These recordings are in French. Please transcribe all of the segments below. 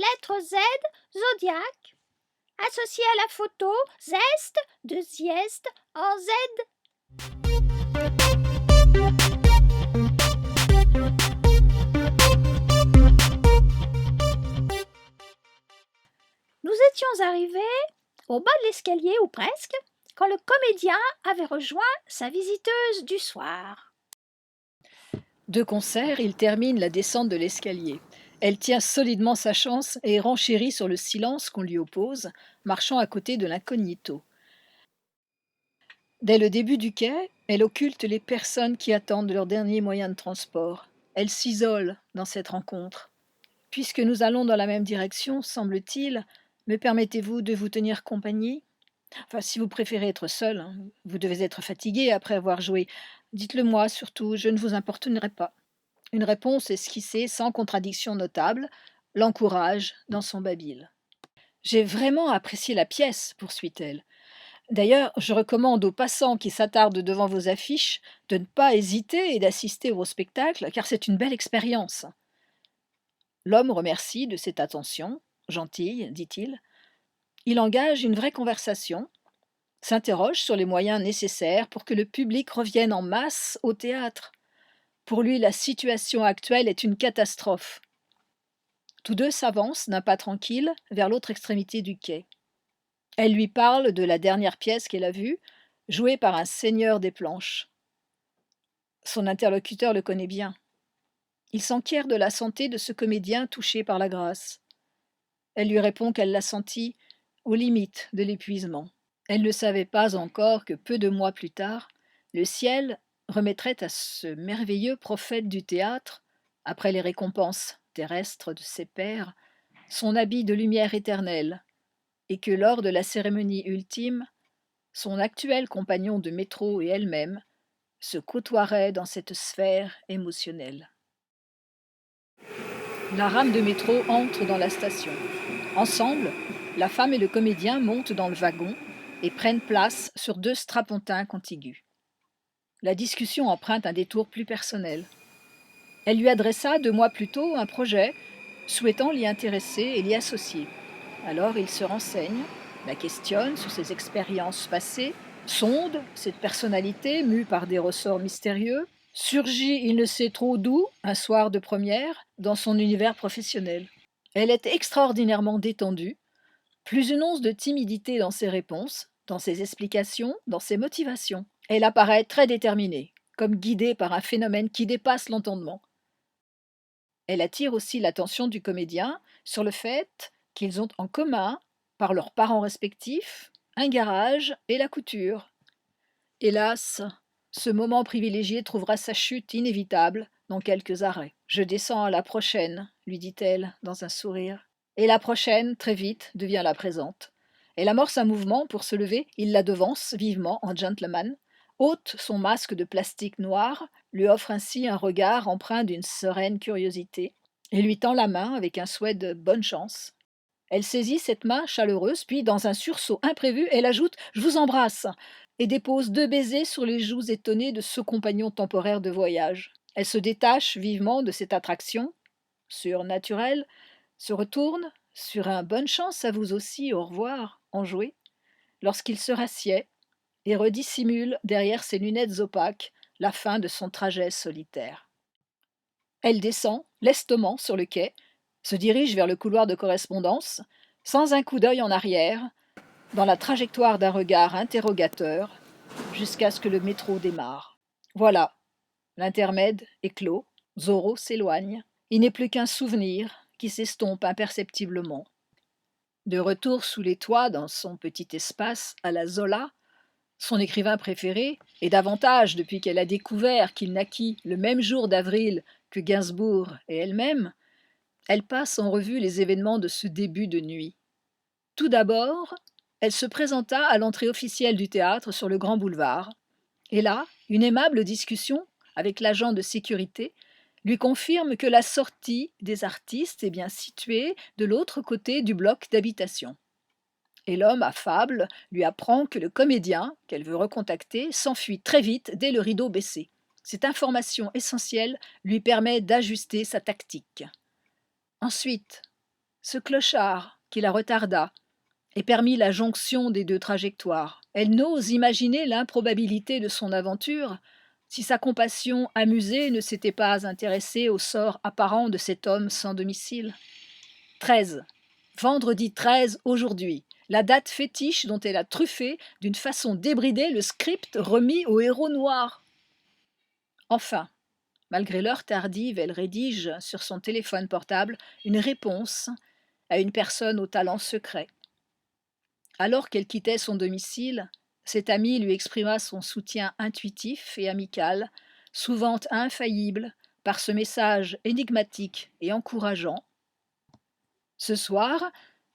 lettre Z, zodiaque, associé à la photo zeste de sieste en Z. Nous étions arrivés au bas de l'escalier, ou presque, quand le comédien avait rejoint sa visiteuse du soir. De concert, il termine la descente de l'escalier. Elle tient solidement sa chance et renchérit sur le silence qu'on lui oppose, marchant à côté de l'incognito. Dès le début du quai, elle occulte les personnes qui attendent leur dernier moyen de transport. Elle s'isole dans cette rencontre. Puisque nous allons dans la même direction, semble-t-il, me permettez-vous de vous tenir compagnie? Enfin, si vous préférez être seul, hein, vous devez être fatigué après avoir joué. Dites-le moi surtout, je ne vous importunerai pas. Une réponse esquissée sans contradiction notable l'encourage dans son babil. J'ai vraiment apprécié la pièce, poursuit-elle. D'ailleurs, je recommande aux passants qui s'attardent devant vos affiches de ne pas hésiter et d'assister au spectacle, car c'est une belle expérience. L'homme remercie de cette attention, gentille, dit-il. Il engage une vraie conversation, s'interroge sur les moyens nécessaires pour que le public revienne en masse au théâtre. Pour lui, la situation actuelle est une catastrophe. Tous deux s'avancent d'un pas tranquille vers l'autre extrémité du quai. Elle lui parle de la dernière pièce qu'elle a vue, jouée par un seigneur des planches. Son interlocuteur le connaît bien. Il s'enquiert de la santé de ce comédien touché par la grâce. Elle lui répond qu'elle l'a senti aux limites de l'épuisement. Elle ne savait pas encore que peu de mois plus tard, le ciel remettrait à ce merveilleux prophète du théâtre, après les récompenses terrestres de ses pairs, son habit de lumière éternelle, et que lors de la cérémonie ultime, son actuel compagnon de métro et elle-même se côtoieraient dans cette sphère émotionnelle. La rame de métro entre dans la station. Ensemble, la femme et le comédien montent dans le wagon et prennent place sur deux strapontins contigus. La discussion emprunte un détour plus personnel. Elle lui adressa 2 mois plus tôt un projet, souhaitant l'y intéresser et l'y associer. Alors il se renseigne, la questionne sur ses expériences passées, sonde cette personnalité mue par des ressorts mystérieux, surgit il ne sait trop d'où, un soir de première, dans son univers professionnel. Elle est extraordinairement détendue, plus une once de timidité dans ses réponses, dans ses explications, dans ses motivations. Elle apparaît très déterminée, comme guidée par un phénomène qui dépasse l'entendement. Elle attire aussi l'attention du comédien sur le fait qu'ils ont en commun, par leurs parents respectifs, un garage et la couture. Hélas, ce moment privilégié trouvera sa chute inévitable dans quelques arrêts. Je descends à la prochaine, lui dit-elle dans un sourire. Et la prochaine, très vite, devient la présente. Elle amorce un mouvement pour se lever, il la devance vivement en gentleman, ôte son masque de plastique noir, lui offre ainsi un regard empreint d'une sereine curiosité, et lui tend la main avec un souhait de bonne chance. Elle saisit cette main chaleureuse, puis, dans un sursaut imprévu, elle ajoute « Je vous embrasse !» et dépose 2 baisers sur les joues étonnées de ce compagnon temporaire de voyage. Elle se détache vivement de cette attraction, surnaturelle, se retourne, sur un bonne chance à vous aussi, au revoir, enjoué, lorsqu'il se rassied et redissimule derrière ses lunettes opaques la fin de son trajet solitaire. Elle descend lestement sur le quai, se dirige vers le couloir de correspondance, sans un coup d'œil en arrière, dans la trajectoire d'un regard interrogateur, jusqu'à ce que le métro démarre. Voilà, l'intermède est clos, Zorro s'éloigne, il n'est plus qu'un souvenir qui s'estompe imperceptiblement. De retour sous les toits dans son petit espace à la Zola, son écrivain préféré, et davantage depuis qu'elle a découvert qu'il naquit le même jour d'avril que Gainsbourg et elle-même, elle passe en revue les événements de ce début de nuit. Tout d'abord, elle se présenta à l'entrée officielle du théâtre sur le grand boulevard, et là, une aimable discussion avec l'agent de sécurité lui confirme que la sortie des artistes est bien située de l'autre côté du bloc d'habitation. Et l'homme affable lui apprend que le comédien, qu'elle veut recontacter, s'enfuit très vite dès le rideau baissé. Cette information essentielle lui permet d'ajuster sa tactique. Ensuite, Ce clochard qui la retarda et permit la jonction des deux trajectoires. Elle n'ose imaginer l'improbabilité de son aventure si sa compassion amusée ne s'était pas intéressée au sort apparent de cet homme sans domicile. 13. Vendredi 13 aujourd'hui, la date fétiche dont elle a truffé d'une façon débridée le script remis au héros noir. Enfin, malgré l'heure tardive, elle rédige sur son téléphone portable une réponse à une personne au talent secret. Alors qu'elle quittait son domicile, cet ami lui exprima son soutien intuitif et amical, souvent infaillible, par ce message énigmatique et encourageant. Ce soir,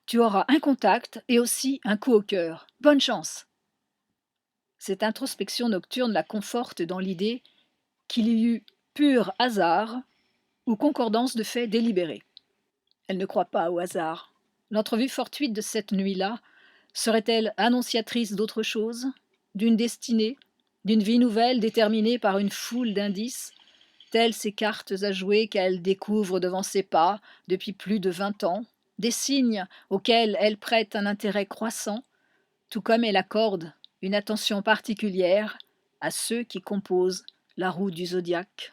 tu auras un contact et aussi un coup au cœur. Bonne chance. Cette introspection nocturne la conforte dans l'idée qu'il y eut pur hasard ou concordance de faits délibérés. Elle ne croit pas au hasard. L'entrevue fortuite de cette nuit-là serait-elle annonciatrice d'autre chose, d'une destinée, d'une vie nouvelle déterminée par une foule d'indices, telles ces cartes à jouer qu'elle découvre devant ses pas depuis plus de 20 ans, des signes auxquels elle prête un intérêt croissant, tout comme elle accorde une attention particulière à ceux qui composent la roue du zodiaque.